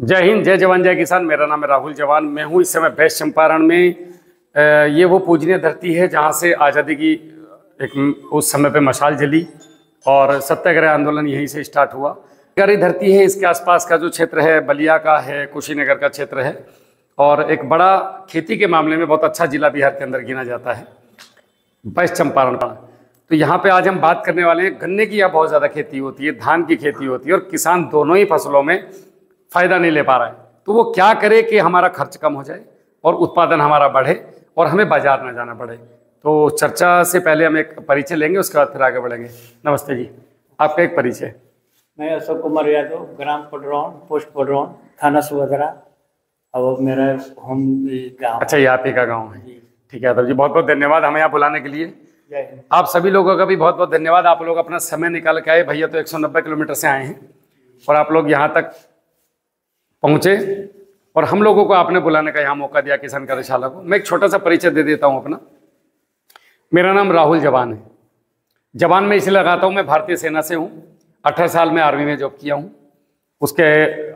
जय हिंद, जय जवान जय किसान। मेरा नाम है राहुल जवान। मैं हूँ इस समय वेस्ट चंपारण में। ये वो पूजनीय धरती है जहाँ से आज़ादी की एक उस समय पे मशाल जली और सत्याग्रह आंदोलन यहीं से स्टार्ट हुआ। गरी धरती है, इसके आसपास का जो क्षेत्र है बलिया का है, कुशीनगर का क्षेत्र है और एक बड़ा खेती के मामले में बहुत अच्छा जिला बिहार के अंदर गिना जाता है वेस्ट चंपारण का। तो यहाँ पे आज हम बात करने वाले हैं गन्ने की। यहाँ बहुत ज़्यादा खेती होती है, धान की खेती होती है और किसान दोनों ही फसलों में फ़ायदा नहीं ले पा रहा है। तो वो क्या करे कि हमारा खर्च कम हो जाए और उत्पादन हमारा बढ़े और हमें बाजार न जाना पड़े। तो चर्चा से पहले हम एक परिचय लेंगे, उसके बाद फिर आगे बढ़ेंगे। नमस्ते जी, आपका एक परिचय। मैं अशोक कुमार यादव, ग्राम पडरौन, पोस्ट पडरौन, थाना सुभद्रा और मेरा होम गाँव। अच्छा, ये आप ही का गाँव है। ठीक है यादव जी, बहुत बहुत धन्यवाद हमें यहाँ बुलाने के लिए। आप सभी लोगों का भी बहुत बहुत धन्यवाद। आप लोग अपना समय निकाल के आए। भैया तो 190 किलोमीटर से आए हैं और आप लोग यहाँ तक पहुँचे और हम लोगों को आपने बुलाने का यहाँ मौका दिया किसान कार्यशाला को। मैं एक छोटा सा परिचय दे देता हूँ अपना। मेरा नाम राहुल जवान है। जवान में इसलिए लगाता हूँ, मैं भारतीय सेना से हूँ। 18 साल में आर्मी में जॉब किया हूँ। उसके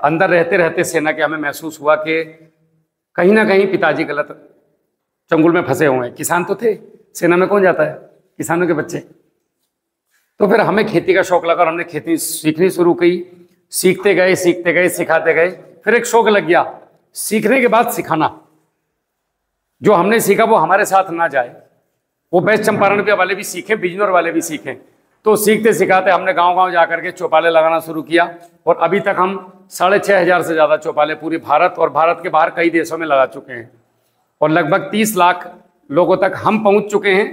अंदर रहते रहते सेना के हमें महसूस हुआ कि कहीं ना कहीं पिताजी गलत चंगुल में फंसे हुए हैं। किसान तो थे, सेना में कौन जाता है, किसानों के बच्चे। तो फिर हमें खेती का शौक लगा और हमने खेती सीखनी शुरू की। सीखते गए सिखाते गए, फिर एक शौक लग गया सीखने के बाद सिखाना। जो हमने सीखा वो हमारे साथ ना जाए, वो वेस्ट चंपारण के वाले भी सीखें, बिजनौर वाले भी सीखें। तो सीखते सिखाते हमने गांव-गांव जाकर के चौपाले लगाना शुरू किया और अभी तक हम 6500 से ज़्यादा चौपाले पूरे भारत और भारत के बाहर कई देशों में लगा चुके हैं और लगभग 30 लाख लोगों तक हम पहुंच चुके हैं।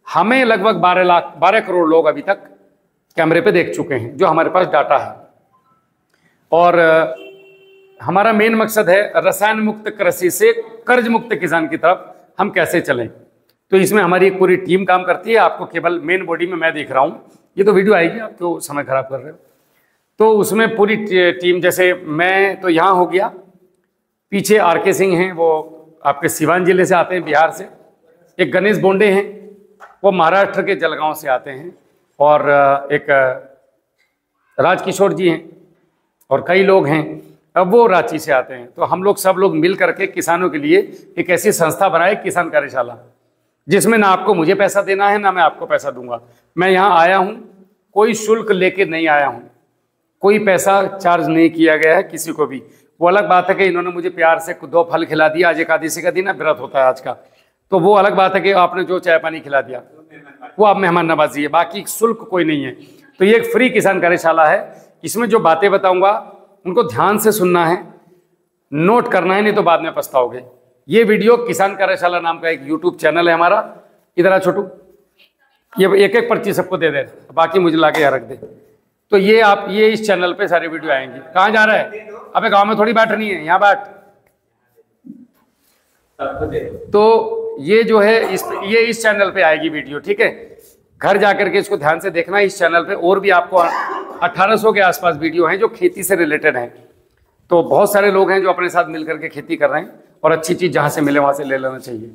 हमें लगभग 12 करोड़ लोग अभी तक कैमरे पे देख चुके हैं, जो हमारे पास डाटा है। और हमारा मेन मकसद है रसायन मुक्त कृषि से कर्ज मुक्त किसान की तरफ हम कैसे चलें। तो इसमें हमारी एक पूरी टीम काम करती है। आपको केवल मेन बॉडी में मैं दिख रहा हूँ, ये तो वीडियो आएगी, आप क्यों समय खराब कर रहे हो। तो उसमें पूरी टीम, जैसे मैं तो यहाँ हो गया, पीछे RK सिंह हैं, वो आपके सिवान जिले से आते हैं, बिहार से। एक गणेश बोंडे हैं, वो महाराष्ट्र के जलगांव से आते हैं और एक राजकिशोर जी हैं और कई लोग हैं, अब वो रांची से आते हैं। तो हम लोग सब लोग मिल करके किसानों के लिए एक ऐसी संस्था बनाए, किसान कार्यशाला, जिसमें ना आपको मुझे पैसा देना है ना मैं आपको पैसा दूंगा। मैं यहाँ आया हूँ, कोई शुल्क लेके नहीं आया हूँ, कोई पैसा चार्ज नहीं किया गया है किसी को भी। वो अलग बात है कि इन्होंने मुझे प्यार से 2 फल खिला दिया। आज एकादशी का दिन है, व्रत होता है आज का, तो वो अलग बात है कि आपने जो चाय पानी खिला दिया वो आप मेहमान नवाजी है, बाकी शुल्क कोई नहीं है। तो ये एक फ्री किसान कार्यशाला है। इसमें जो बातें बताऊंगा उनको ध्यान से सुनना है, नोट करना है, नहीं तो बाद में पछताओगे। ये वीडियो किसान कार्यशाला नाम का एक YouTube चैनल है हमारा। इधर आ छोटू, ये एक पर्ची सबको दे दे, बाकी मुझे लाके यहाँ रख दे। तो ये इस चैनल पे सारी वीडियो आएंगी। कहाँ जा रहा है? अबे गांव में थोड़ी बैठनी है, यहाँ बैठ। तो ये जो है ये इस चैनल पे आएगी वीडियो, ठीक है। घर जाकर के इसको ध्यान से देखना। इस चैनल पे और भी आपको 1800 के आसपास वीडियो हैं जो खेती से रिलेटेड हैं। तो बहुत सारे लोग हैं जो अपने साथ मिल करके खेती कर रहे हैं और अच्छी चीज़ जहाँ से मिले वहाँ से ले लेना चाहिए।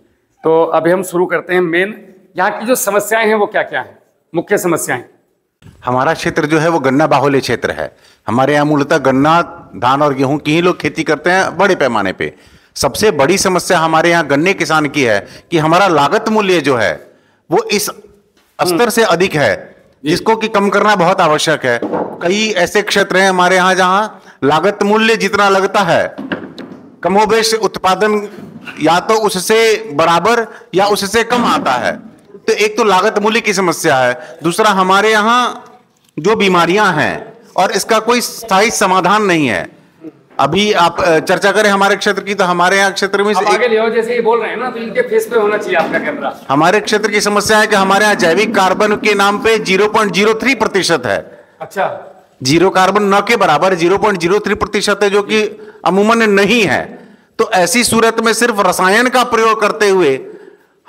तो अभी हम शुरू करते हैं। मेन यहाँ की जो समस्याएं हैं वो क्या क्या हैं, मुख्य समस्याएं। हमारा क्षेत्र जो है वो गन्ना बाहुल्य क्षेत्र है। हमारे यहाँ मूलतः गन्ना, धान और गेहूं की ही लोग खेती करते हैं बड़े पैमाने पे। सबसे बड़ी समस्या हमारे यहाँ गन्ने किसान की है कि हमारा लागत मूल्य जो है वो इस स्तर से अधिक है, जिसको कि कम करना बहुत आवश्यक है। कई ऐसे क्षेत्र हैं हमारे यहाँ जहाँ लागत मूल्य जितना लगता है, कमोबेश उत्पादन या तो उससे बराबर या उससे कम आता है। तो एक तो लागत मूल्य की समस्या है, दूसरा हमारे यहाँ जो बीमारियां हैं और इसका कोई स्थायी समाधान नहीं है। अभी आप चर्चा करें हमारे क्षेत्र की, तो हमारे यहाँ क्षेत्र में आगे ले आओ, जैसे ये बोल रहे हैं ना, तो इनके फेस पे होना चाहिए आपका कैमरा। हमारे क्षेत्र की समस्या है कि हमारे यहाँ जैविक कार्बन के नाम पे 0.03% है। अच्छा, जीरो कार्बन न के बराबर 0.03% है, जो कि अमूमन नहीं है। तो ऐसी सूरत में सिर्फ रसायन का प्रयोग करते हुए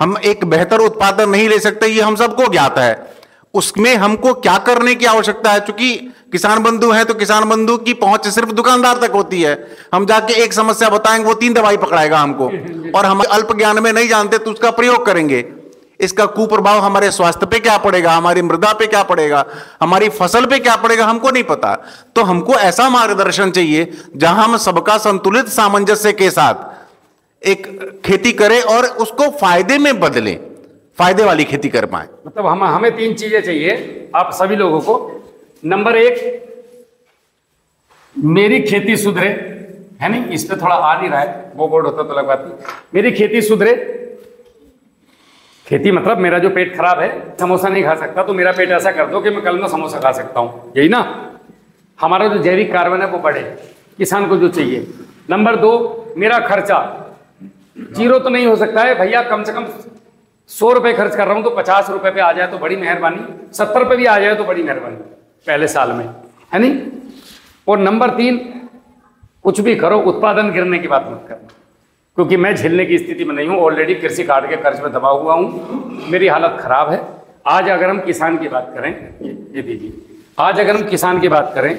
हम एक बेहतर उत्पादन नहीं ले सकते, ये हम सबको ज्ञात है। उसमें हमको क्या करने की आवश्यकता है? चूंकि किसान बंधु है तो किसान बंधु की पहुंच सिर्फ दुकानदार तक होती है। हम जाके एक समस्या बताएंगे, वो 3 दवाई पकड़ाएगा हमको, और हम अल्प ज्ञान में नहीं जानते तो उसका प्रयोग करेंगे। इसका कुप्रभाव हमारे स्वास्थ्य पे क्या पड़ेगा, हमारी मृदा पे क्या पड़ेगा, हमारी फसल पे क्या पड़ेगा, हमको नहीं पता। तो हमको ऐसा मार्गदर्शन चाहिए जहां हम सबका संतुलित सामंजस्य के साथ एक खेती करें और उसको फायदे में बदलें, फायदे वाली खेती कर पाए। मतलब हमें 3 चीजें चाहिए आप सभी लोगों को। नंबर 1, मेरी खेती सुधरे, है नहीं, इस पे थोड़ा आ नहीं रहा है, वो बोर्ड होता तो लगवाती। मेरी खेती सुधरे, खेती मतलब मेरा जो पेट खराब है, समोसा नहीं खा सकता, तो मेरा पेट ऐसा कर दो कि मैं कल में समोसा खा सकता हूं, यही ना। हमारा जो जैविक कार्बन है वो बढ़े, किसान को जो चाहिए। नंबर 2, मेरा खर्चा 0 तो नहीं हो सकता है भैया, कम से कम 100 रुपये खर्च कर रहा हूं तो 50 रुपये पे आ जाए तो बड़ी मेहरबानी, 70 पे भी आ जाए तो बड़ी मेहरबानी पहले साल में, है नहीं। और नंबर 3, कुछ भी करो उत्पादन गिरने की बात मत करना, क्योंकि मैं झेलने की स्थिति में नहीं हूं। ऑलरेडी कृषि कार्ड के कर्ज में दबा हुआ हूं, मेरी हालत खराब है। आज अगर हम किसान की बात करें, ये दीजिए, आज अगर हम किसान की बात करें,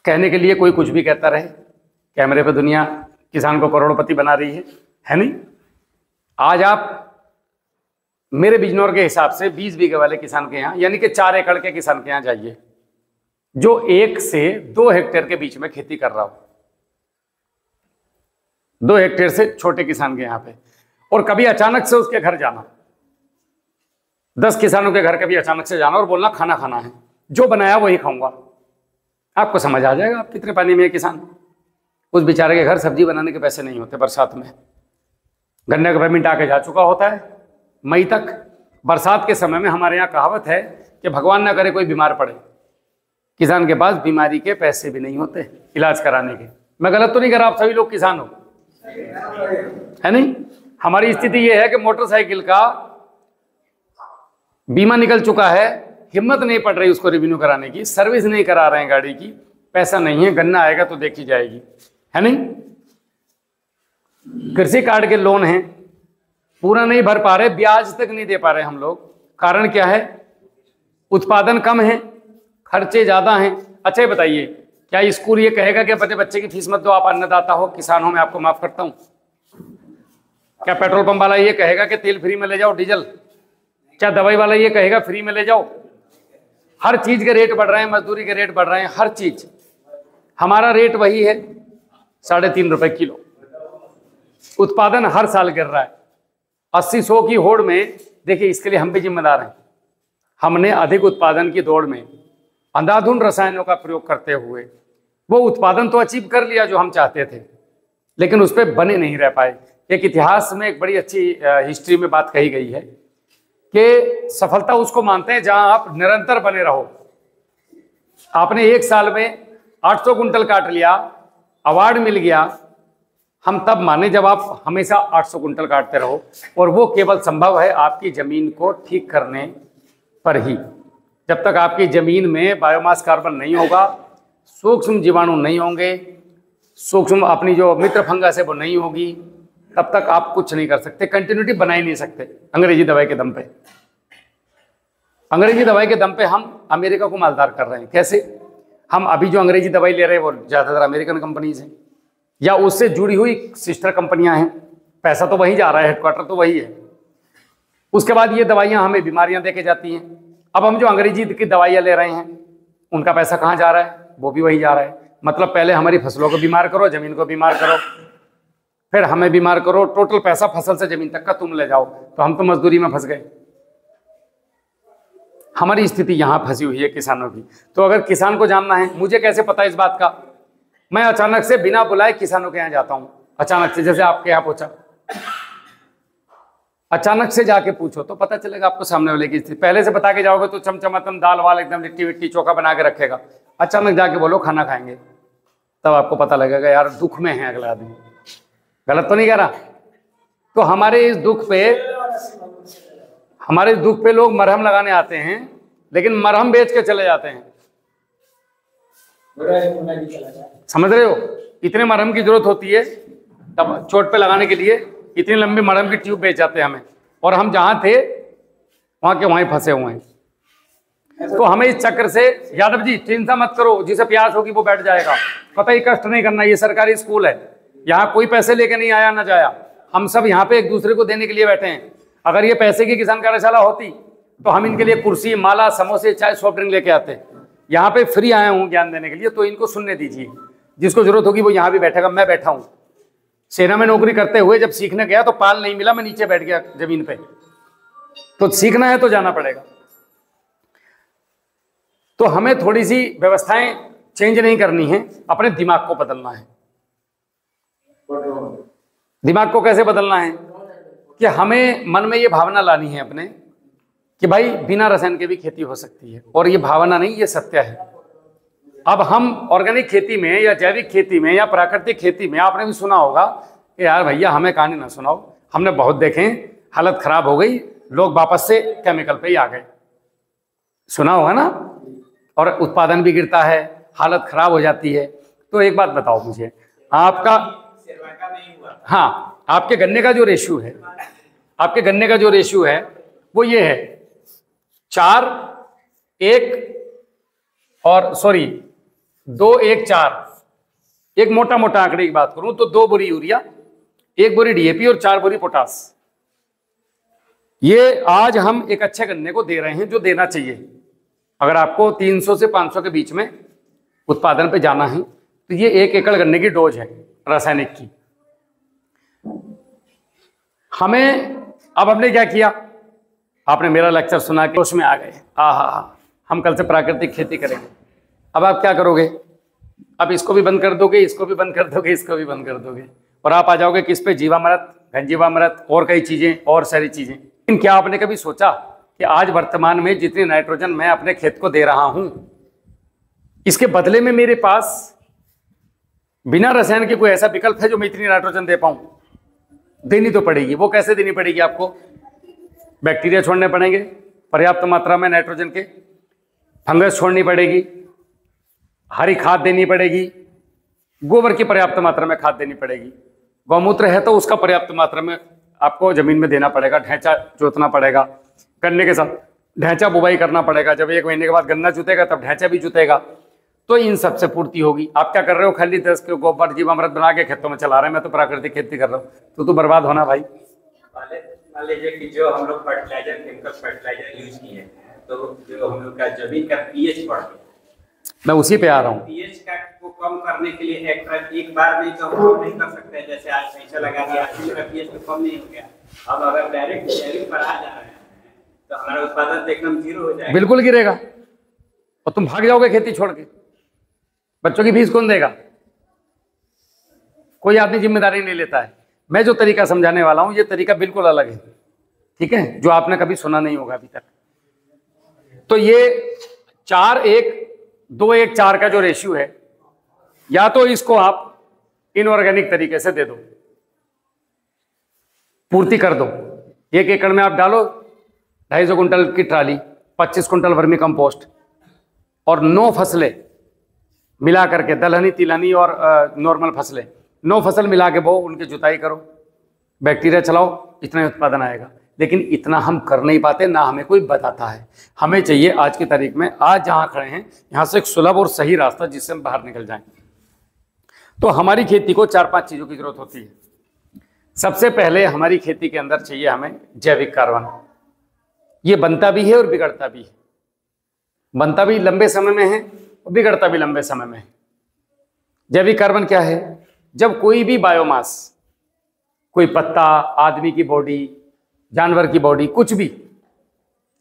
कहने के लिए कोई कुछ भी कहता रहे, कैमरे पे दुनिया किसान को करोड़पति बना रही है नहीं। आज आप मेरे बिजनौर के हिसाब से 20 बीघे वाले किसान के यहाँ, यानी कि 4 एकड़ के किसान के यहाँ जाइए, जो 1 से 2 हेक्टेयर के बीच में खेती कर रहा हो, 2 हेक्टेयर से छोटे किसान के यहाँ पे, और कभी अचानक से उसके घर जाना, 10 किसानों के घर कभी अचानक से जाना और बोलना खाना खाना है, जो बनाया वही खाऊंगा। आपको समझ आ जाएगा आप कितने पानी में है किसान। उस बेचारे के घर सब्जी बनाने के पैसे नहीं होते बरसात में, गन्ने का पेमेंट आके जा चुका होता है मई तक। बरसात के समय में हमारे यहाँ कहावत है कि भगवान ना करे कोई बीमार पड़े, किसान के पास बीमारी के पैसे भी नहीं होते इलाज कराने के। मैं गलत तो नहीं कर रहा, आप सभी लोग किसान हो, है नहीं। हमारी स्थिति यह है कि मोटरसाइकिल का बीमा निकल चुका है, हिम्मत नहीं पड़ रही उसको रिन्यू कराने की, सर्विस नहीं करा रहे हैं गाड़ी की, पैसा नहीं है, गन्ना आएगा तो देखी जाएगी, है नहीं। कृषि कार्ड के लोन हैं, पूरा नहीं भर पा रहे, ब्याज तक नहीं दे पा रहे हम लोग। कारण क्या है? उत्पादन कम है, खर्चे ज्यादा हैं। अच्छा ये बताइए, क्या स्कूल ये कहेगा कि अपने बच्चे की फीस मत दो, आप अन्नदाता हो, किसान हो, मैं आपको माफ करता हूं? क्या पेट्रोल पंप वाला ये कहेगा कि तेल फ्री में ले जाओ, डीजल? क्या दवाई वाला ये कहेगा फ्री में ले जाओ? हर चीज के रेट बढ़ रहे हैं, मजदूरी के रेट बढ़ रहे हैं, हर चीज। हमारा रेट वही है 3.5 रुपए किलो। उत्पादन हर साल गिर रहा है 80-100 की होड़ में। देखिए इसके लिए हम भी जिम्मेदार हैं। हमने अधिक उत्पादन की दौड़ में अंधाधुंध रसायनों का प्रयोग करते हुए वो उत्पादन तो अचीव कर लिया जो हम चाहते थे, लेकिन उस पर बने नहीं रह पाए। एक इतिहास में एक बड़ी अच्छी हिस्ट्री में बात कही गई है कि सफलता उसको मानते हैं जहां आप निरंतर बने रहो। आपने एक साल में 800 कुंटल काट लिया, अवार्ड मिल गया, हम तब माने जब आप हमेशा 800 कुंटल काटते रहो। और वो केवल संभव है आपकी जमीन को ठीक करने पर ही। जब तक आपकी जमीन में बायोमास कार्बन नहीं होगा, सूक्ष्म जीवाणु नहीं होंगे, सूक्ष्म अपनी जो मित्र फंगस है वो नहीं होगी, तब तक आप कुछ नहीं कर सकते, कंटिन्यूटी बना ही नहीं सकते। अंग्रेजी दवाई के दम पे, अंग्रेजी दवाई के दम पे हम अमेरिका को मालदार कर रहे हैं। कैसे? हम अभी जो अंग्रेजी दवाई ले रहे हैं वो ज्यादातर अमेरिकन कंपनीज हैं या उससे जुड़ी हुई सिस्टर कंपनियां हैं। पैसा तो वहीं जा रहा है, हेडक्वार्टर तो वही है। उसके बाद ये दवाइयां हमें बीमारियां देके जाती हैं। अब हम जो अंग्रेजी की दवाइयां ले रहे हैं उनका पैसा कहाँ जा रहा है? वो भी वही जा रहा है। मतलब पहले हमारी फसलों को बीमार करो, जमीन को बीमार करो, फिर हमें बीमार करो, टोटल पैसा फसल से जमीन तक का तुम ले जाओ, तो हम तो मजदूरी में फंस गए। हमारी स्थिति यहां फंसी हुई है किसानों की। तो अगर किसान को जानना है, मुझे कैसे पता इस बात का? मैं अचानक से बिना बुलाए किसानों के यहाँ जाता हूं, अचानक से, जैसे आपके यहाँ पहुंचा, अचानक से जाके पूछो तो पता चलेगा आपको सामने वाले की स्थिति। पहले से बता के जाओगे तो चमचमातम दाल वाल एकदम लिट्टी विट्टी चोखा बना के रखेगा। अचानक जाके बोलो खाना खाएंगे, तब आपको पता लगेगा यार दुख में है अगला आदमी। गलत तो नहीं कह रहा? तो हमारे इस दुख पे लोग मरहम लगाने आते हैं, लेकिन मरहम बेच के चले जाते हैं। समझ रहे हो? इतने मरहम की जरूरत होती है तब चोट पे लगाने के लिए, इतनी लंबी मरहम की ट्यूब बेच जाते हैं हमें, और हम जहां थे वहां के वहीं फंसे हुए हैं। तो हमें इस चक्कर से, यादव जी चिंता मत करो, जिसे प्यास होगी वो बैठ जाएगा। पता ही कष्ट नहीं करना, ये सरकारी स्कूल है, यहाँ कोई पैसे लेके नहीं आया ना जाया। हम सब यहाँ पे एक दूसरे को देने के लिए बैठे हैं। अगर ये पैसे की किसान कार्यशाला होती तो हम इनके लिए कुर्सी, माला, समोसे, चाय, सॉफ्ट ड्रिंक लेके आते। यहाँ पे फ्री आया हूँ ज्ञान देने के लिए, तो इनको सुनने दीजिए। जिसको जरूरत होगी वो यहाँ भी बैठेगा। मैं बैठा हूँ सेना में नौकरी करते हुए, जब सीखने गया तो पाल नहीं मिला, मैं नीचे बैठ गया जमीन पे। तो सीखना है तो जाना पड़ेगा। तो हमें थोड़ी सी व्यवस्थाएं चेंज नहीं करनी है, अपने दिमाग को बदलना है। दिमाग को कैसे बदलना है कि हमें मन में ये भावना लानी है अपने कि भाई बिना रसायन के भी खेती हो सकती है। और ये भावना नहीं, ये सत्य है। अब हम ऑर्गेनिक खेती में या जैविक खेती में या प्राकृतिक खेती में, आपने भी सुना होगा कि यार भैया हमें कहानी ना सुनाओ, हमने बहुत देखे, हालत खराब हो गई, लोग वापस से केमिकल पे ही आ गए। सुना होगा ना। और उत्पादन भी गिरता है, हालत खराब हो जाती है। तो एक बात बताओ मुझे, आपका, हाँ, आपके गन्ने का जो रेशियो है, आपके गन्ने का जो रेशियो है वो ये है 2:1:4। एक मोटा मोटा आंकड़े की बात करूं तो 2 बोरी यूरिया, 1 बोरी डीएपी और 4 बोरी पोटास। ये आज हम एक अच्छे गन्ने को दे रहे हैं जो देना चाहिए। अगर आपको 300 से 500 के बीच में उत्पादन पे जाना है तो ये 1 एकड़ गन्ने की डोज है रासायनिक की। हमें अब हमने क्या किया, आपने मेरा लेक्चर सुना के उसमें आ गए, हम कल से प्राकृतिक खेती करेंगे। अब आप क्या करोगे, अब इसको भी बंद कर दोगे, इसको भी बंद कर दोगे, इसको भी बंद कर दोगे, और आप आ जाओगे किस पे, जीवामृत, घनजीवामृत और कई चीजें और सारी चीजें। लेकिन क्या आपने कभी सोचा कि आज वर्तमान में जितनी नाइट्रोजन मैं अपने खेत को दे रहा हूं, इसके बदले में मेरे पास बिना रसायन के कोई ऐसा विकल्प है जो मैं इतनी नाइट्रोजन दे पाऊं? देनी तो पड़ेगी। वो कैसे देनी पड़ेगी आपको? बैक्टीरिया छोड़ने पड़ेंगे पर्याप्त मात्रा में नाइट्रोजन के, फंगस छोड़नी पड़ेगी, हरी खाद देनी पड़ेगी, गोबर की पर्याप्त मात्रा में खाद देनी पड़ेगी, गौमूत्र है तो उसका पर्याप्त मात्रा में आपको जमीन में देना पड़ेगा, ढैंचा जोतना पड़ेगा, गन्ने के साथ ढैंचा बुवाई करना पड़ेगा। जब 1 महीने के बाद गन्ना जुतेगा तब ढैंचा भी जुतेगा। तो इन सब से पूर्ति होगी। आप क्या कर रहे हो, खाली 10 किलो गोबर जीवामृत बना के खेतों में चला रहे हैं, मैं तो प्राकृतिक खेती कर रहा हूँ, तो बर्बाद होना भाई। मान लीजिए कि जो हम लोग फर्टिलाइजर, केमिकल फर्टिलाइजर यूज किए, तो जो हम लोग का जमीन का पीएच बढ़ गया। मैं उसी पे आ रहा हूँ। पीएच का को कम करने के लिए एक बार में तो हम नहीं कर सकते। जैसे आज पैसा लगा दिया, पीएच तो कम नहीं हो गया। अब अगर डायरेक्ट जैविक पर आ जा रहे हैं तो हमारा उत्पादन तो एकदम 0 हो जाएगा। बिल्कुल गिरेगा और तुम भाग जाओगे खेती छोड़ के। बच्चों की फीस कौन देगा? कोई आदमी जिम्मेदारी नहीं लेता है। मैं जो तरीका समझाने वाला हूं ये तरीका बिल्कुल अलग है, ठीक है, जो आपने कभी सुना नहीं होगा अभी तक। तो ये 4:1:2:1:4 का जो रेशियो है, या तो इसको आप इनऑर्गेनिक तरीके से दे दो, पूर्ति कर दो। 1 एकड़ में आप डालो 250 कुंटल की ट्राली, 25 कुंटल वर्मी कंपोस्ट और 9 फसलें मिला करके, दलहनी, तिलहनी और नॉर्मल फसलें, 9 फसल मिला के बो, उनकी जुताई करो, बैक्टीरिया चलाओ, इतना उत्पादन आएगा। लेकिन इतना हम कर नहीं पाते, ना हमें कोई बताता है। हमें चाहिए आज की तारीख में, आज जहाँ खड़े हैं यहाँ से एक सुलभ और सही रास्ता जिससे हम बाहर निकल जाएं। तो हमारी खेती को 4-5 चीज़ों की जरूरत होती है। सबसे पहले हमारी खेती के अंदर चाहिए हमें जैविक कार्बन। ये बनता भी है और बिगड़ता भी है। बनता भी लंबे समय में है और बिगड़ता भी लंबे समय में है। जैविक कार्बन क्या है? जब कोई भी बायोमास, कोई पत्ता, आदमी की बॉडी, जानवर की बॉडी, कुछ भी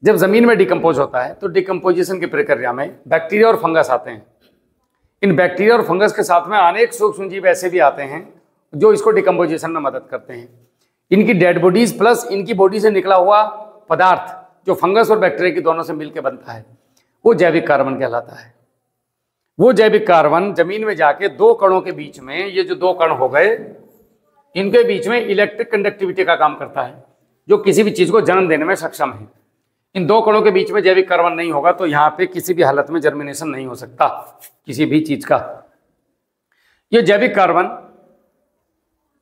जब जमीन में डिकम्पोज होता है तो डिकम्पोजिशन की प्रक्रिया में बैक्टीरिया और फंगस आते हैं। इन बैक्टीरिया और फंगस के साथ में अनेक सूक्ष्म जीव ऐसे भी आते हैं जो इसको डिकम्पोजिशन में मदद करते हैं। इनकी डेड बॉडीज प्लस इनकी बॉडी से निकला हुआ पदार्थ जो फंगस और बैक्टीरिया की दोनों से मिलकर बनता है, वो जैविक कार्बन कहलाता है। वो जैविक कार्बन जमीन में जाके 2 कणों के बीच में, ये जो 2 कण हो गए, इनके बीच में इलेक्ट्रिक कंडक्टिविटी का काम करता है, जो किसी भी चीज को जन्म देने में सक्षम है। इन 2 कणों के बीच में जैविक कार्बन नहीं होगा तो यहाँ पे किसी भी हालत में जर्मिनेशन नहीं हो सकता किसी भी चीज का। ये जैविक कार्बन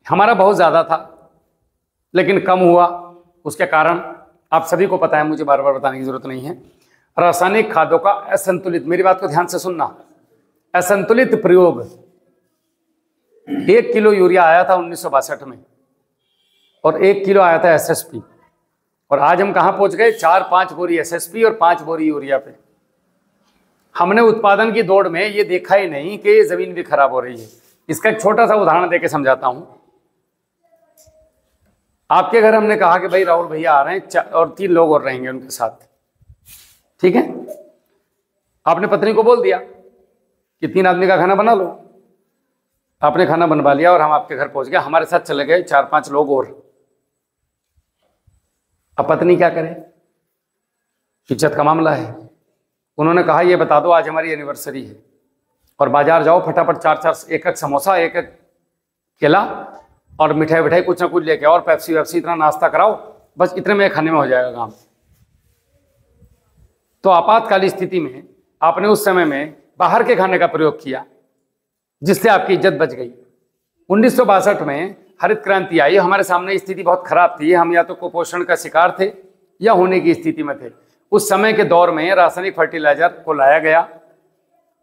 हमारा बहुत ज्यादा था लेकिन कम हुआ। उसके कारण आप सभी को पता है, मुझे बार बार बताने की जरूरत नहीं है, रासायनिक खादों का असंतुलित, मेरी बात को ध्यान से सुनना, असंतुलित प्रयोग। 1 किलो यूरिया आया था 1962 में, और 1 किलो आया था SSP। और आज हम कहाँ पहुंच गए? 4-5 बोरी SSP और 5 बोरी यूरिया पे। हमने उत्पादन की दौड़ में ये देखा ही नहीं कि जमीन भी खराब हो रही है। इसका एक छोटा सा उदाहरण देके समझाता हूं। आपके घर हमने कहा कि भाई राहुल भैया आ रहे हैं और 3 लोग और रहेंगे उनके साथ, ठीक है। आपने पत्नी को बोल दिया कि 3 आदमी का खाना बना लो। आपने खाना बनवा लिया और हम आपके घर पहुंच गए। हमारे साथ चले गए 4-5 लोग और। अब पत्नी क्या करे? इज्जत का मामला है। उन्होंने कहा ये बता दो आज हमारी एनिवर्सरी है और बाजार जाओ फटाफट 4-4 एक समोसा, एक केला और मिठाई विठाई कुछ ना कुछ लेके आओ और पेप्सी वेप्सी इतना नाश्ता कराओ, बस इतने में खाने में हो जाएगा काम। तो आपातकालीन स्थिति में आपने उस समय में बाहर के खाने का प्रयोग किया जिससे आपकी इज्जत बच गई। 1962 में हरित क्रांति आई। हमारे सामने स्थिति बहुत खराब थी। हम या तो कुपोषण का शिकार थे या होने की स्थिति में थे। उस समय के दौर में रासायनिक फर्टिलाइजर को लाया गया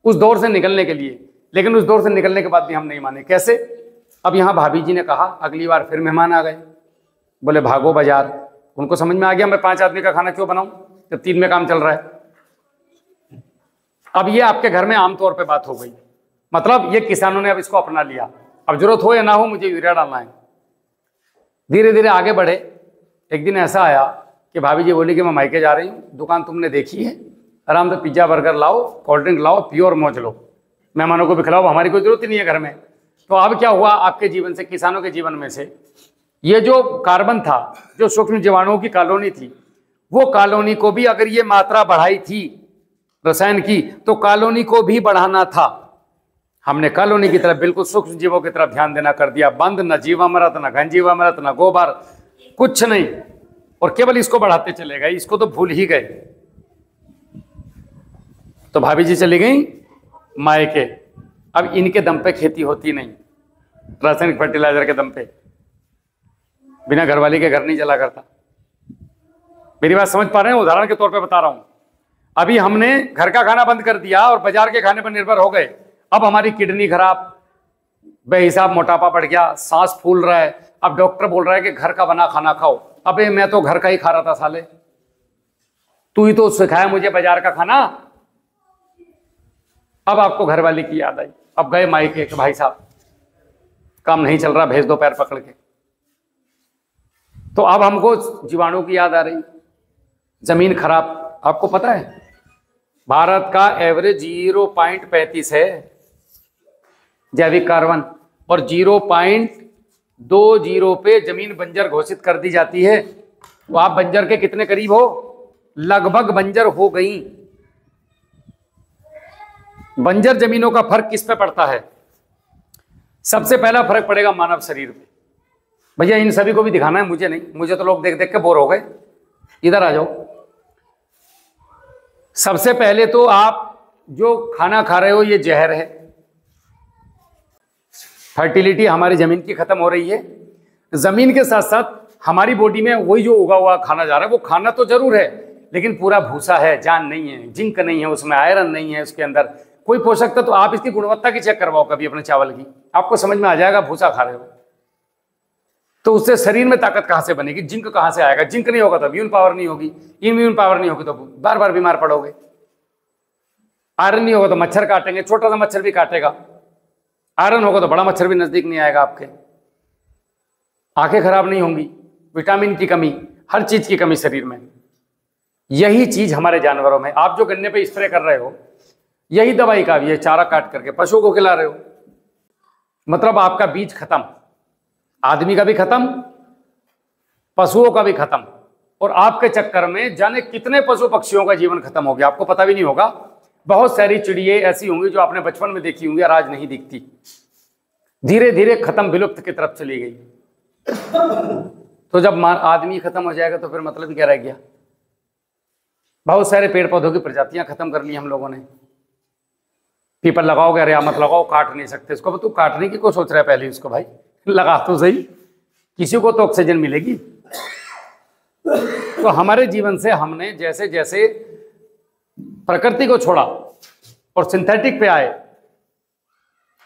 उस दौर से निकलने के लिए, लेकिन उस दौर से निकलने के बाद भी हम नहीं माने। कैसे? अब यहाँ भाभी जी ने कहा, अगली बार फिर मेहमान आ गए, बोले भागो बाजार। उनको समझ में आ गया मैं 5 आदमी का खाना क्यों बनाऊं जब 3 में काम चल रहा है। अब ये आपके घर में आमतौर पे बात हो गई, मतलब ये किसानों ने अब इसको अपना लिया। अब जरूरत हो या ना हो मुझे यूरिया डालना है। धीरे धीरे आगे बढ़े। एक दिन ऐसा आया कि भाभी जी बोली कि मैं मायके जा रही हूँ, दुकान तुमने देखी है, आराम से पिज्जा बर्गर लाओ, कोल्ड ड्रिंक लाओ, पियो और मौज लो, मेहमानों को भी खिलाओ, हमारी कोई जरूरत ही नहीं है घर में। तो अब क्या हुआ आपके जीवन से, किसानों के जीवन में से ये जो कार्बन था, जो सूक्ष्म जीवाणुओं की कॉलोनी थी, वो कॉलोनी को भी अगर ये मात्रा बढ़ाई थी रसायन की तो कॉलोनी को भी बढ़ाना था। हमने कॉलोनी की तरफ, बिल्कुल सूक्ष्म जीवों की तरफ ध्यान देना कर दिया बंद। न जीवामृत, न घन जीवामृत, न गोबर, कुछ नहीं, और केवल इसको बढ़ाते चले गए। इसको तो भूल ही गए। तो भाभी जी चली गई मायके। अब इनके दम पे खेती होती नहीं, रासायनिक फर्टिलाइजर के दम पे। बिना घरवाली के घर नहीं चला करता। मेरी बात समझ पा रहे हैं? उदाहरण के तौर पे बता रहा हूं। अभी हमने घर का खाना बंद कर दिया और बाजार के खाने पर निर्भर हो गए। अब हमारी किडनी खराब, बेहिसाब मोटापा बढ़ गया, सांस फूल रहा है। अब डॉक्टर बोल रहा है कि घर का बना खाना खाओ। अबे मैं तो घर का ही खा रहा था साले, तू ही तो सिखाया मुझे बाजार का खाना। अब आपको घरवाली की याद आई। अब गए मायके के, भाई साहब काम नहीं चल रहा, भेज दो पैर पकड़ के। तो अब हमको जीवाणु की याद आ रही, जमीन खराब। आपको पता है भारत का एवरेज 0.35 है जैविक कार्बन, और 0.20 पे जमीन बंजर घोषित कर दी जाती है। तो आप बंजर के कितने करीब हो? लगभग बंजर हो गई। बंजर जमीनों का फर्क किस पे पड़ता है? सबसे पहला फर्क पड़ेगा मानव शरीर पे। भैया इन सभी को भी दिखाना है, मुझे नहीं, मुझे तो लोग देख देख के बोर हो गए। इधर आ जाओ। सबसे पहले तो आप जो खाना खा रहे हो ये जहर है। फर्टिलिटी हमारी जमीन की खत्म हो रही है। जमीन के साथ साथ हमारी बॉडी में वही जो उगा हुआ खाना जा रहा है, वो खाना तो जरूर है लेकिन पूरा भूसा है, जान नहीं है, जिंक नहीं है उसमें, आयरन नहीं है उसके अंदर, कोई पोषक तत्व। तो आप इसकी गुणवत्ता की चेक करवाओ कभी अपने चावल की, आपको समझ में आ जाएगा भूसा खा रहे हो। तो उससे शरीर में ताकत कहां से बनेगी? जिंक कहां से आएगा? जिंक नहीं होगा तो इम्यून पावर नहीं होगी, इम्यून पावर नहीं होगी तो बार बार बीमार पड़ोगे। आयरन नहीं होगा तो मच्छर काटेंगे, छोटा सा मच्छर भी काटेगा। आयरन होगा तो बड़ा मच्छर भी नजदीक नहीं आएगा आपके। आंखें खराब नहीं होंगी, विटामिन की कमी, हर चीज की कमी शरीर में। यही चीज हमारे जानवरों में। आप जो गन्ने पे स्प्रे कर रहे हो यही दवाई का भी है, चारा काट करके पशुओं को खिला रहे हो। मतलब आपका बीज खत्म, आदमी का भी खत्म, पशुओं का भी खत्म। और आपके चक्कर में जाने कितने पशु पक्षियों का जीवन खत्म हो गया, आपको पता भी नहीं होगा। बहुत सारी चिड़िया ऐसी होंगी जो आपने बचपन में देखी होंगी और आज नहीं दिखती, धीरे धीरे खत्म, विलुप्त की तरफ चली गई। तो जब आदमी खत्म हो जाएगा तो फिर मतलब क्या रह गया? बहुत सारे पेड़ पौधों की प्रजातियां खत्म कर ली हम लोगों ने। पीपल लगाओगे, अरे मत लगाओ, काट नहीं सकते इसको। तू काटने की को सोच रहा है? पहले उसको भाई लगा तो सही, किसी को तो ऑक्सीजन मिलेगी। तो हमारे जीवन से हमने जैसे जैसे प्रकृति को छोड़ा और सिंथेटिक पे आए,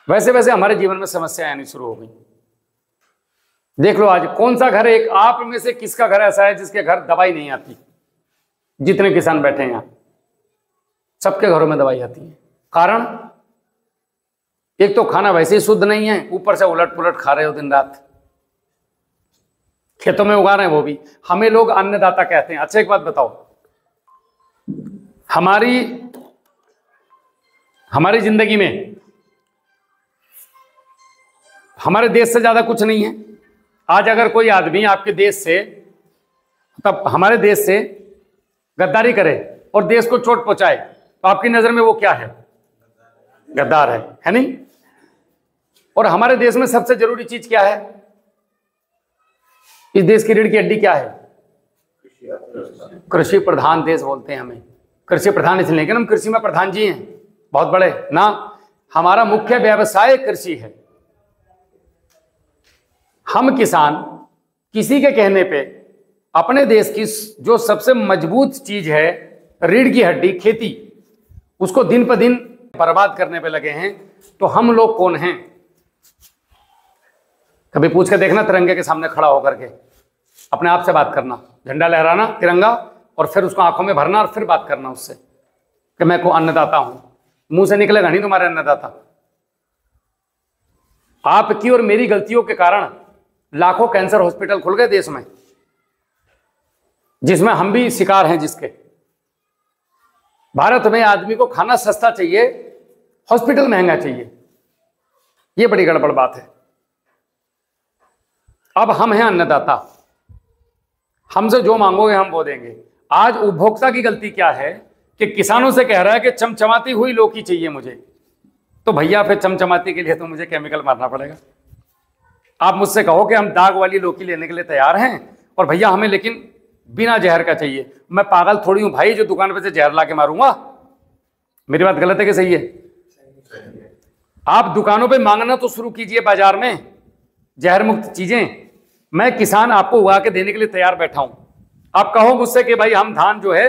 वैसे वैसे हमारे जीवन में समस्याएं आनी शुरू हो गई। देख लो आज कौन सा घर, एक आप में से किसका घर ऐसा है जिसके घर दवाई नहीं आती? जितने किसान बैठे हैं यहां, सबके घरों में दवाई आती है। कारण, एक तो खाना वैसे ही शुद्ध नहीं है, ऊपर से उलट पुलट खा रहे हो दिन रात, खेतों में उगा रहे हैं वो भी। हमें लोग अन्नदाता कहते हैं। अच्छा एक बात बताओ, हमारी जिंदगी में हमारे देश से ज्यादा कुछ नहीं है। आज अगर कोई आदमी आपके देश से, तब हमारे देश से गद्दारी करे और देश को चोट पहुंचाए, तो आपकी नजर में वो क्या है? गद्दार है नहीं? और हमारे देश में सबसे जरूरी चीज क्या है? इस देश की रीढ़ की हड्डी क्या है? कृषि प्रधान देश बोलते हैं हमें। कृषि प्रधान इसलिए, लेकिन हम कृषि में प्रधान जी हैं, बहुत बड़े ना। हमारा मुख्य व्यवसाय कृषि है। हम किसान किसी के कहने पे अपने देश की जो सबसे मजबूत चीज है, रीढ़ की हड्डी खेती, उसको दिन पर दिन बर्बाद करने पे लगे हैं। तो हम लोग कौन हैं? कभी पूछ के देखना, तिरंगे के सामने खड़ा होकर के अपने आप से बात करना, झंडा लहराना तिरंगा, और फिर उसको आंखों में भरना और फिर बात करना उससे कि मैं को अन्नदाता हूं। मुंह से निकलेगा नहीं तुम्हारे अन्नदाता। आपकी और मेरी गलतियों के कारण लाखों कैंसर हॉस्पिटल खुल गए देश में, जिसमें हम भी शिकार हैं। जिसके भारत में आदमी को खाना सस्ता चाहिए, हॉस्पिटल महंगा चाहिए, यह बड़ी गड़बड़ बात है। अब हम हैं अन्नदाता, हमसे जो मांगोगे हम वो देंगे। आज उपभोक्ता की गलती क्या है कि किसानों से कह रहा है कि चमचमाती हुई लौकी चाहिए मुझे, तो भैया फिर चमचमाती के लिए तो मुझे केमिकल मारना पड़ेगा। आप मुझसे कहो कि हम दाग वाली लौकी लेने के लिए तैयार हैं, और भैया हमें लेकिन बिना जहर का चाहिए। मैं पागल थोड़ी हूं भाई जो दुकान पे से जहर ला के मारूंगा। मेरी बात गलत है कि सही है? आप दुकानों पे मांगना तो शुरू कीजिए बाजार में जहर मुक्त चीजें। मैं किसान आपको उगा के देने के लिए तैयार बैठा हूं। आप कहो मुझसे कि भाई हम धान जो है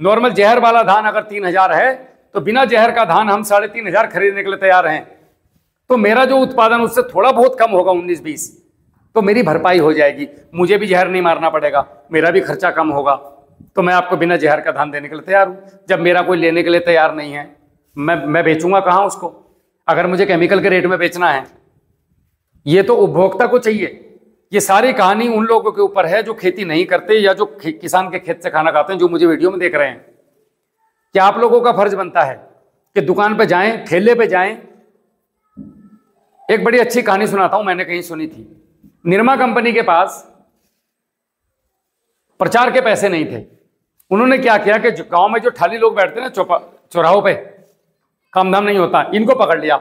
नॉर्मल जहर वाला धान अगर 3000 है तो बिना जहर का धान हम 3500 खरीदने के लिए तैयार हैं। तो मेरा जो उत्पादन उससे थोड़ा बहुत कम होगा 19-20, तो मेरी भरपाई हो जाएगी, मुझे भी जहर नहीं मारना पड़ेगा, मेरा भी खर्चा कम होगा। तो मैं आपको बिना जहर का धान देने के लिए तैयार हूं। जब मेरा कोई लेने के लिए तैयार नहीं है, मैं बेचूंगा कहां उसको, अगर मुझे केमिकल के रेट में बेचना है? ये तो उपभोक्ता को चाहिए। ये सारी कहानी उन लोगों के ऊपर है जो खेती नहीं करते या जो किसान के खेत से खाना खाते हैं, जो मुझे वीडियो में देख रहे हैं। क्या आप लोगों का फर्ज बनता है कि दुकान पे जाएं, ठेले पे जाएं? एक बड़ी अच्छी कहानी सुनाता हूं, मैंने कहीं सुनी थी। निरमा कंपनी के पास प्रचार के पैसे नहीं थे। उन्होंने क्या किया कि गांव में जो ठाली लोग बैठते हैं ना चौराहों पे, काम धाम नहीं होता, इनको पकड़ लिया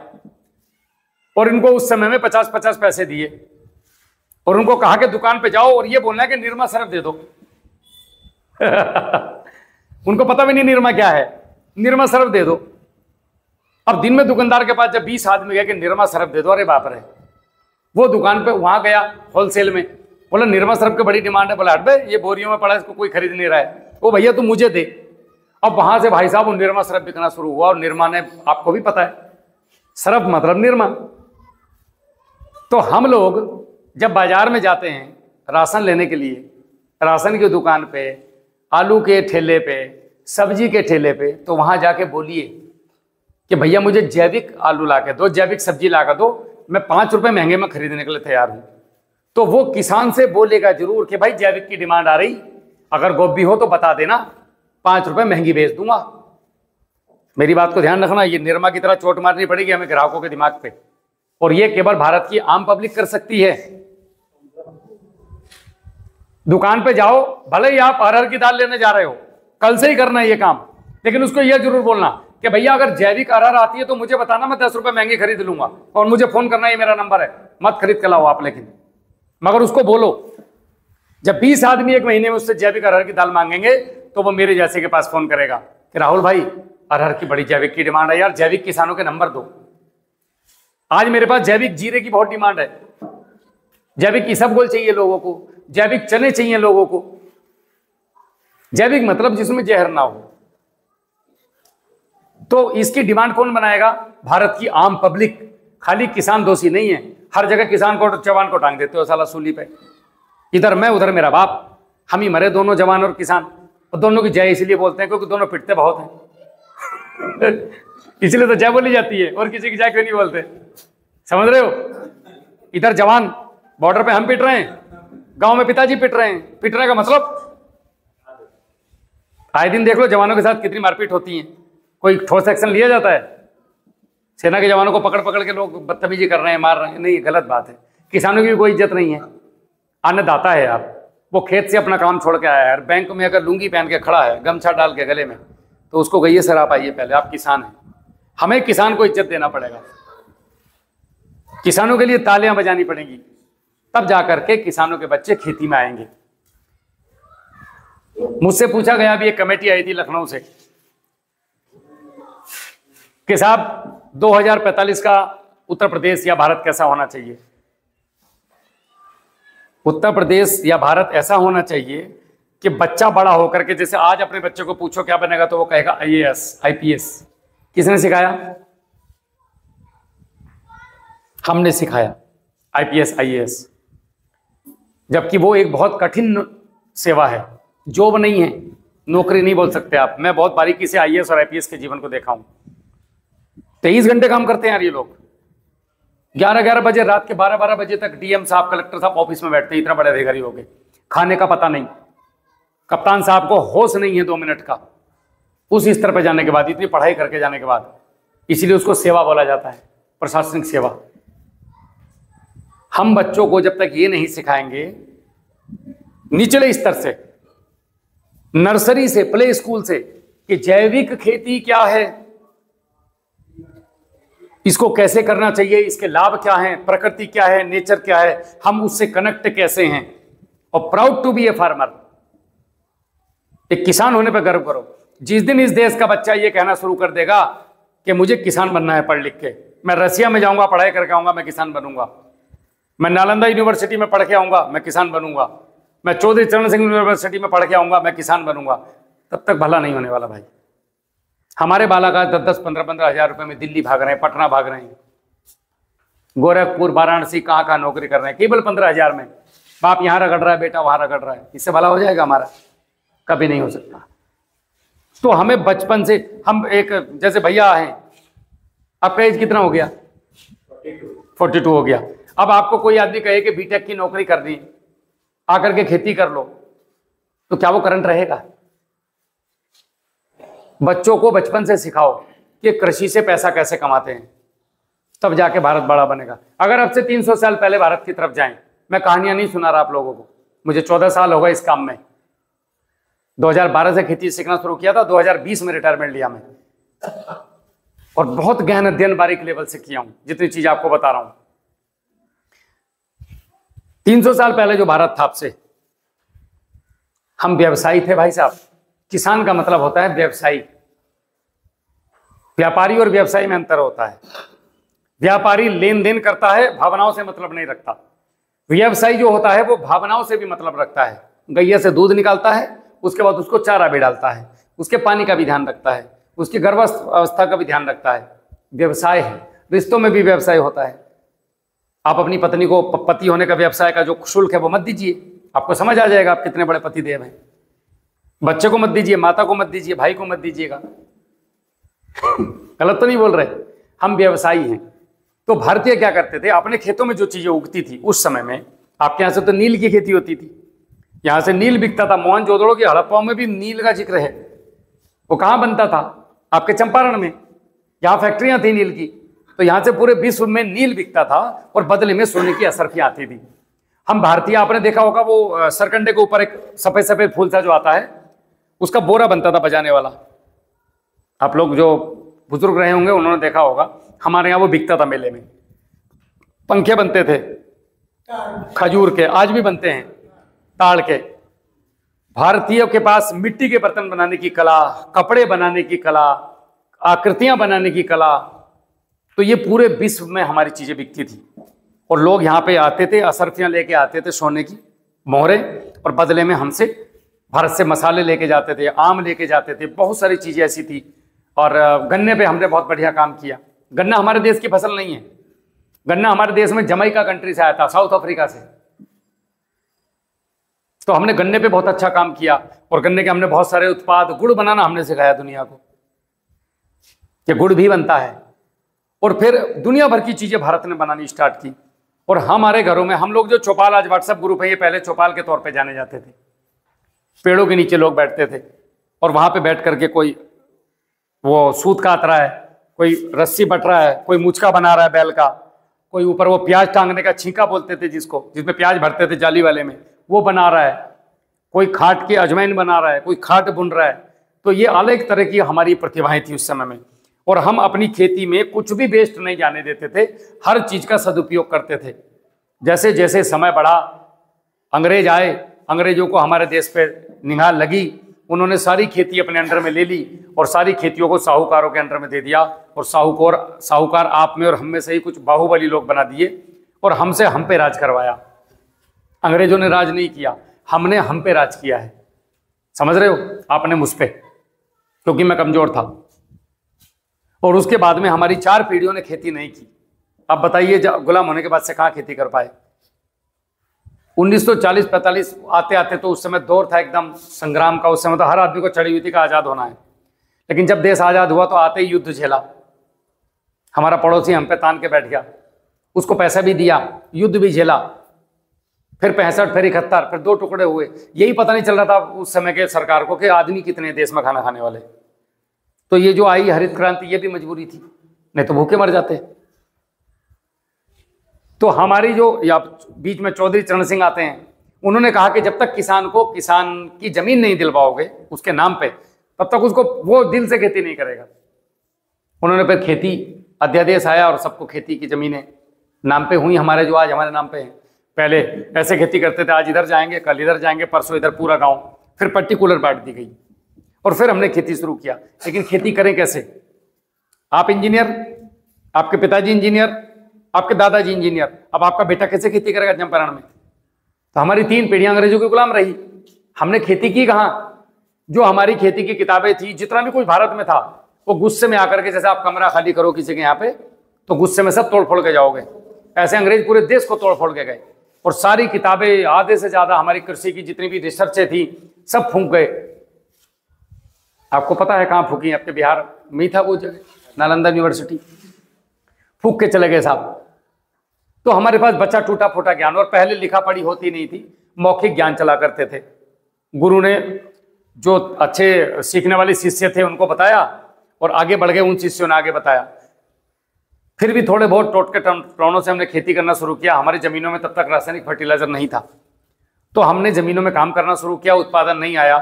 और इनको उस समय में 50-50 पैसे दिए और उनको कहा कि दुकान पे जाओ और ये बोलना है कि निरमा सर्फ दे दो। उनको पता भी नहीं निरमा क्या है, निरमा सर्फ दे दो। अब दिन में दुकानदार के पास जब 20 आदमी गए कि निरमा सर्फ दे दो, अरे बाप रे, वो दुकान पे वहां गया होलसेल में, बोला निरमा सर्फ की बड़ी डिमांड है। बोला हट भाई, ये बोरियों में पड़ा है, इसको कोई खरीद नहीं रहा है। वो भैया तुम मुझे दे। अब वहां से भाई साहब वो निरमा सर्फ बिकना शुरू हुआ। और निरमा ने, आपको भी पता है सर्फ मतलब निरमा। तो हम लोग जब बाजार में जाते हैं राशन लेने के लिए, राशन की दुकान पे, आलू के ठेले पे, सब्जी के ठेले पे, तो वहां जाके बोलिए कि भैया मुझे जैविक आलू ला के दो, जैविक सब्जी ला कर दो, मैं 5 रुपए महंगे में खरीदने के लिए तैयार हूं। तो वो किसान से बोलेगा जरूर कि भाई जैविक की डिमांड आ रही, अगर गोभी हो तो बता देना, 5 रुपए महंगी बेच दूंगा। मेरी बात को ध्यान रखना, ये निरमा की तरह चोट मारनी पड़ेगी हमें ग्राहकों के दिमाग पे, और ये केवल भारत की आम पब्लिक कर सकती है। दुकान पे जाओ, भले ही आप अरहर की दाल लेने जा रहे हो, कल से ही करना है ये काम, लेकिन उसको यह जरूर बोलना कि भैया अगर जैविक अरहर आती है तो मुझे बताना, मैं 10 रुपए महंगी खरीद लूंगा, और मुझे फोन करना, ये मेरा नंबर है, मत खरीद के लाओ आप। लेकिन मगर उसको बोलो, जब 20 आदमी एक महीने में उससे जैविक अरहर की दाल मांगेंगे तो वो मेरे जैसे के पास फोन करेगा कि राहुल भाई अरहर की बड़ी जैविक की डिमांड है यार, जैविक किसानों के नंबर दो। आज मेरे पास जैविक जीरे की बहुत डिमांड है, जैविक इसबगोल चाहिए लोगों को, जैविक चने चाहिए लोगों को। जैविक मतलब जिसमें जहर ना हो। तो इसकी डिमांड कौन बनाएगा? भारत की आम पब्लिक। खाली किसान दोषी नहीं है, हर जगह किसान को जवान को टांग देते हो साला सूली पे, इधर मैं उधर मेरा बाप, हम ही मरे दोनों जवान और किसान। और दोनों की जय इसलिए बोलते हैं क्योंकि दोनों पिटते बहुत हैं इसलिए तो जय बोली जाती है, और किसी की जय क्यों नहीं बोलते, समझ रहे हो। इधर जवान बॉर्डर पे हम पिट रहे हैं, गांव में पिताजी पिट रहे हैं, पिटने का मतलब आए दिन देख लो जवानों के साथ कितनी मारपीट होती है, कोई ठोस एक्शन लिया जाता है। सेना के जवानों को पकड़ पकड़ के लोग बदतमीजी कर रहे हैं, मार रहे हैं, नहीं गलत बात है। किसानों की भी कोई इज्जत नहीं है, अन्नदाता है यार, वो खेत से अपना काम छोड़ के आया है यार। बैंक में अगर लुंगी पहन के खड़ा है, गमछा डाल के गले में, तो उसको कहिए सर आप आइए पहले, आप किसान हैं। हमें किसान को इज्जत देना पड़ेगा, किसानों के लिए तालियां बजानी पड़ेंगी, तब जाकर के किसानों के बच्चे खेती में आएंगे। मुझसे पूछा गया, अभी एक कमेटी आई थी लखनऊ से कि साहब 2045 का उत्तर प्रदेश या भारत कैसा होना चाहिए। उत्तर प्रदेश या भारत ऐसा होना चाहिए कि बच्चा बड़ा होकर के, जैसे आज अपने बच्चे को पूछो क्या बनेगा तो वो कहेगा IAS IPS। किसने सिखाया? हमने सिखाया IPS IAS, जबकि वो एक बहुत कठिन सेवा है, जॉब नहीं है, नौकरी नहीं बोल सकते आप। मैं बहुत बारीकी से IAS और IPS के जीवन को देखा हूं। 23 घंटे काम करते हैं यार ये लोग, 11-11 बजे, रात के 12-12 बजे तक DM साहब, कलेक्टर साहब ऑफिस में बैठते हैं, इतना बड़े अधिकारी हो गए। खाने का पता नहीं, कप्तान साहब को होश नहीं है 2 मिनट का, उस स्तर पर जाने के बाद, इतनी पढ़ाई करके जाने के बाद, इसीलिए उसको सेवा बोला जाता है, प्रशासनिक सेवा। हम बच्चों को जब तक ये नहीं सिखाएंगे निचले स्तर से, नर्सरी से, प्ले स्कूल से, कि जैविक खेती क्या है, इसको कैसे करना चाहिए, इसके लाभ क्या हैं, प्रकृति क्या है, नेचर क्या है, हम उससे कनेक्ट कैसे हैं, और proud to be a farmer, एक किसान होने पर गर्व करो। जिस दिन इस देश का बच्चा ये कहना शुरू कर देगा कि मुझे किसान बनना है पढ़ लिख के, मैं रसिया में जाऊंगा, पढ़ाई करके आऊंगा, मैं किसान बनूंगा, मैं नालंदा यूनिवर्सिटी में पढ़ के आऊंगा, मैं किसान बनूंगा, मैं चौधरी चरण सिंह यूनिवर्सिटी में पढ़ के आऊंगा, मैं किसान बनूंगा, तब तक भला नहीं होने वाला भाई। हमारे बालाघाट 10-10, 15-15 हजार रुपए में दिल्ली भाग रहे हैं, पटना भाग रहे हैं, गोरखपुर, वाराणसी, कहाँ नौकरी कर रहे हैं, केवल 15 हजार में। बाप यहाँ रगड़ रहा है, बेटा वहां रगड़ रहा है, इससे भला हो जाएगा हमारा? कभी नहीं हो सकता। तो हमें बचपन से, हम एक जैसे भैया हैं, आपका एज कितना हो गया? 42 हो गया। अब आपको कोई आदमी कहे कि बीटेक की नौकरी करनी, आकर के खेती कर लो, तो क्या वो करंट रहेगा? बच्चों को बचपन से सिखाओ कि कृषि से पैसा कैसे कमाते हैं, तब जाके भारत बड़ा बनेगा। अगर अब से 300 साल पहले भारत की तरफ जाएं, मैं कहानियां नहीं सुना रहा आप लोगों को, मुझे 14 साल हो गए इस काम में, 2012 से खेती सीखना शुरू किया था, 2020 में रिटायरमेंट लिया मैं, और बहुत गहन अध्ययन बारीक लेवल से किया हूं, जितनी चीज आपको बता रहा हूं। 300 साल पहले जो भारत था, आपसे हम व्यवसायी थे भाई साहब। किसान का मतलब होता है व्यवसायी। व्यापारी और व्यवसायी में अंतर होता है। व्यापारी लेन देन करता है, भावनाओं से मतलब नहीं रखता। व्यवसायी जो होता है वो भावनाओं से भी मतलब रखता है। गैया से दूध निकालता है, उसके बाद उसको चारा भी डालता है, उसके पानी का भी ध्यान रखता है, उसकी गर्भावस्था का भी ध्यान रखता है। व्यवसाय है। रिश्तों में भी व्यवसाय होता है। आप अपनी पत्नी को पति होने का व्यवसाय का जो शुल्क है वो मत दीजिए, आपको समझ आ जाएगा आप कितने बड़े पति देव हैं। बच्चे को मत दीजिए, माता को मत दीजिए, भाई को मत दीजिएगा। गलत तो नहीं बोल रहे, हम व्यवसायी हैं। तो भारतीय क्या करते थे, अपने खेतों में जो चीजें उगती थी उस समय में, आपके यहाँ से तो नील की खेती होती थी, यहाँ से नील बिकता था। मोहनजोदड़ो की हड़प्पा में भी नील का जिक्र है। वो कहाँ बनता था? आपके चंपारण में। यहाँ फैक्ट्रियां थी नील की, तो यहाँ से पूरे विश्व में नील बिकता था और बदले में सोने की असरफियां आती थी। हम भारतीय, आपने देखा होगा वो सरकंडे के ऊपर एक सफेद सफेद फूल सा जो आता है, उसका बोरा बनता था बजाने वाला। आप लोग जो बुजुर्ग रहे होंगे उन्होंने देखा होगा, हमारे यहाँ वो बिकता था मेले में। पंखे बनते थे खजूर के, आज भी बनते हैं ताड़ के। भारतीयों के पास मिट्टी के बर्तन बनाने की कला, कपड़े बनाने की कला, आकृतियां बनाने की कला, तो ये पूरे विश्व में हमारी चीजें बिकती थी। और लोग यहाँ पे आते थे, असरफियां लेके आते थे, सोने की मोहरे, और बदले में हमसे भारत से मसाले लेके जाते थे, आम लेके जाते थे, बहुत सारी चीजें ऐसी थी। और गन्ने पे हमने बहुत बढ़िया काम किया। गन्ना हमारे देश की फसल नहीं है, गन्ना हमारे देश में जमैका कंट्री से आया था, साउथ अफ्रीका से। तो हमने गन्ने पे बहुत अच्छा काम किया और गन्ने के हमने बहुत सारे उत्पाद, गुड़ बनाना हमने सिखाया दुनिया को कि गुड़ भी बनता है। और फिर दुनिया भर की चीजें भारत ने बनानी स्टार्ट की। और हमारे घरों में हम लोग जो चौपाल, आज व्हाट्सएप ग्रुप है, ये पहले चौपाल के तौर पे जाने जाते थे। पेड़ों के नीचे लोग बैठते थे और वहां पे बैठ करके कोई वो सूत काट रहा है, कोई रस्सी बट रहा है, कोई मुचका बना रहा है बैल का, कोई ऊपर वो प्याज टांगने का छींका बोलते थे जिसको, जिसमें प्याज भरते थे जाली वाले में, वो बना रहा है, कोई खाट की अजवाइन बना रहा है, कोई खाट बुन रहा है। तो ये अलग तरह की हमारी प्रतिभाएं थी उस समय में। और हम अपनी खेती में कुछ भी वेस्ट नहीं जाने देते थे, हर चीज का सदुपयोग करते थे। जैसे जैसे समय बढ़ा, अंग्रेज आए, अंग्रेजों को हमारे देश पे निगाह लगी, उन्होंने सारी खेती अपने अंडर में ले ली और सारी खेतियों को साहूकारों के अंडर में दे दिया। और साहूकार आप में और हम में से ही कुछ बाहुबली लोग बना दिए और हमसे हम पे राज करवाया। अंग्रेजों ने राज नहीं किया, हमने हम पे राज किया है। समझ रहे हो? आपने मुझ पे, क्योंकि मैं कमजोर था। और उसके बाद में हमारी 4 पीढ़ियों ने खेती नहीं की। अब बताइए, गुलाम होने के बाद से कहाँ खेती कर पाए? 1940-45 आते आते तो उस समय दौर था एकदम संग्राम का। उस समय तो हर आदमी को चढ़ी हुई थी कि आज़ाद होना है। लेकिन जब देश आज़ाद हुआ तो आते ही युद्ध झेला। हमारा पड़ोसी हम पे तान के बैठ गया, उसको पैसा भी दिया, युद्ध भी झेला, फिर 65, फिर 71, फिर 2 टुकड़े हुए। यही पता नहीं चल रहा था उस समय के सरकार को कि आदमी कितने देश में खाना खाने वाले। तो ये जो आई हरित क्रांति, ये भी मजबूरी थी, नहीं तो भूखे मर जाते। तो हमारी जो या बीच में चौधरी चरण सिंह आते हैं, उन्होंने कहा कि जब तक किसान को किसान की जमीन नहीं दिलवाओगे उसके नाम पे, तब तक उसको वो दिल से खेती नहीं करेगा। उन्होंने फिर खेती अध्यादेश आया और सबको खेती की जमीनें नाम पे हुई, हमारे जो आज हमारे नाम पे हैं। पहले ऐसे खेती करते थे, आज इधर जाएंगे, कल इधर जाएंगे, परसों इधर, पूरा गांव। फिर पर्टिकुलर बांट दी गई और फिर हमने खेती शुरू किया। लेकिन खेती करें कैसे? आप इंजीनियर, आपके पिताजी इंजीनियर, आपके दादाजी इंजीनियर, अब आपका बेटा कैसे खेती करेगा चंपारण में? तो हमारी 3 पीढ़ियां अंग्रेजों की गुलाम रही। हमने खेती की कहाँ? जो हमारी खेती की किताबें थी, जितना भी कुछ भारत में था, वो गुस्से में आकर के, जैसे आप कमरा खाली करो किसी के यहाँ पे, तो गुस्से में सब तोड़ फोड़ के जाओगे। ऐसे अंग्रेज पूरे देश को तोड़ फोड़ के गए और सारी किताबें, आधे से ज्यादा हमारी कृषि की जितनी भी रिसर्चें थी, सब फूंक गए। आपको पता है कहाँ फूकी? आपके बिहार में ही था वो जगह, नालंदा यूनिवर्सिटी, फूक के चले गए साहब। तो हमारे पास बच्चा टूटा फूटा ज्ञान, और पहले लिखा पढ़ी होती नहीं थी, मौखिक ज्ञान चला करते थे। गुरु ने जो अच्छे सीखने वाले शिष्य थे उनको बताया और आगे बढ़ गए, उन शिष्यों ने आगे बताया। फिर भी थोड़े बहुत टोटके टोनों से हमने खेती करना शुरू किया। हमारी जमीनों में तब तक रासायनिक फर्टिलाइजर नहीं था, तो हमने जमीनों में काम करना शुरू किया। उत्पादन नहीं आया,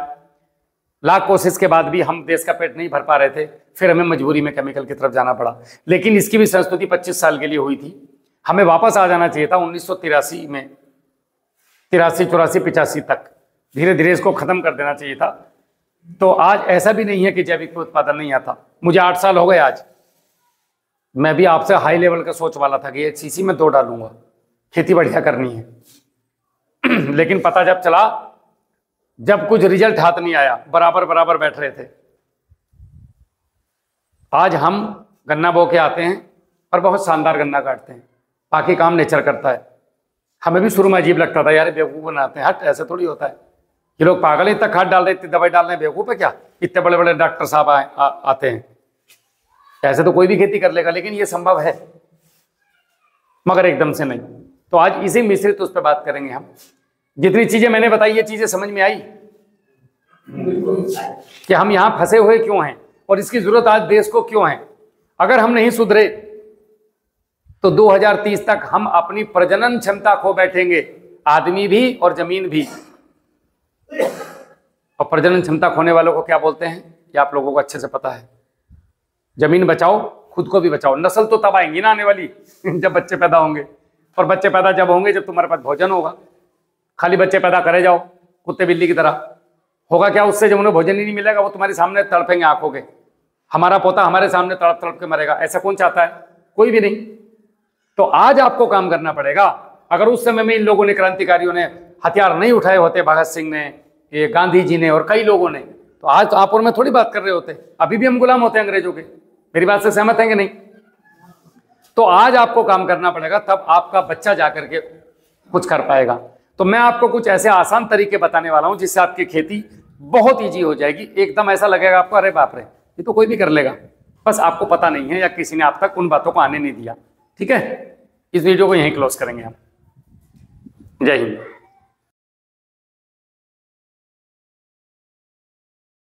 लाख कोशिश के बाद भी हम देश का पेट नहीं भर पा रहे थे। फिर हमें मजबूरी में केमिकल की तरफ जाना पड़ा। लेकिन इसकी भी संस्तुति 25 साल के लिए हुई थी। हमें वापस आ जाना चाहिए था 1983 में, 83, 84, 85 तक। धीरे धीरे इसको खत्म कर देना चाहिए था। तो आज ऐसा भी नहीं है कि जैविक उत्पादन नहीं आता। मुझे 8 साल हो गए आज। मैं भी आपसे हाई लेवल का सोच वाला था कि एक सीसी में 2 डालूंगा, खेती बढ़िया करनी है। लेकिन पता जब चला, जब कुछ रिजल्ट हाथ नहीं आया, बराबर बराबर बैठ रहे थे। आज हम गन्ना बो के आते हैं और बहुत शानदार गन्ना काटते हैं, बाकी काम नेचर करता है। हमें भी शुरू में अजीब लगता था, यार बेवकूफ़ बनाते हैं, हट ऐसे थोड़ी होता है, ये लोग पागल, इतना खाद डाल रहे, इतनी दवाई डाल रहे हैं, बेवकूफ़ है क्या? इतने बड़े बड़े डॉक्टर साहब आते हैं, ऐसे तो कोई भी खेती कर लेगा। लेकिन ये संभव है, मगर एकदम से नहीं। तो आज इसी मिश्रित उस पर बात करेंगे हम। जितनी चीजें मैंने बताई, ये चीजें समझ में आई कि हम यहां फंसे हुए क्यों हैं और इसकी जरूरत आज देश को क्यों है। अगर हम नहीं सुधरे तो 2030 तक हम अपनी प्रजनन क्षमता खो बैठेंगे, आदमी भी और जमीन भी। और प्रजनन क्षमता खोने वालों को क्या बोलते हैं, ये आप लोगों को अच्छे से पता है। जमीन बचाओ, खुद को भी बचाओ। नस्ल तो तब आएंगी ना आने वाली जब बच्चे पैदा होंगे, और बच्चे पैदा जब होंगे जब तुम्हारे पास भोजन होगा। खाली बच्चे पैदा करे जाओ कुत्ते बिल्ली की तरह, होगा क्या उससे? जब उन्हें भोजन ही नहीं मिलेगा, वो तुम्हारे सामने तड़पेंगे आंखों के। हमारा पोता हमारे सामने तड़प तड़प के मरेगा, ऐसा कौन चाहता है? कोई भी नहीं। तो आज आपको काम करना पड़ेगा। अगर उस समय में इन लोगों ने, क्रांतिकारियों ने हथियार नहीं उठाए होते, भगत सिंह ने, ये गांधी जी ने और कई लोगों ने, तो आज तो आप और मैं थोड़ी बात कर रहे होते। अभी भी हम गुलाम होते हैं अंग्रेजों के। मेरी बात से सहमत हैं कि नहीं? तो आज आपको काम करना पड़ेगा, तब आपका बच्चा जाकर के कुछ कर पाएगा। तो मैं आपको कुछ ऐसे आसान तरीके बताने वाला हूं जिससे आपकी खेती बहुत ईजी हो जाएगी। एकदम ऐसा लगेगा आपको अरे बाप रे ये तो कोई भी कर लेगा, बस आपको पता नहीं है या किसी ने आप तक उन बातों को आने नहीं दिया। ठीक है, इस वीडियो को यहीं क्लोज करेंगे हम। जय हिंद।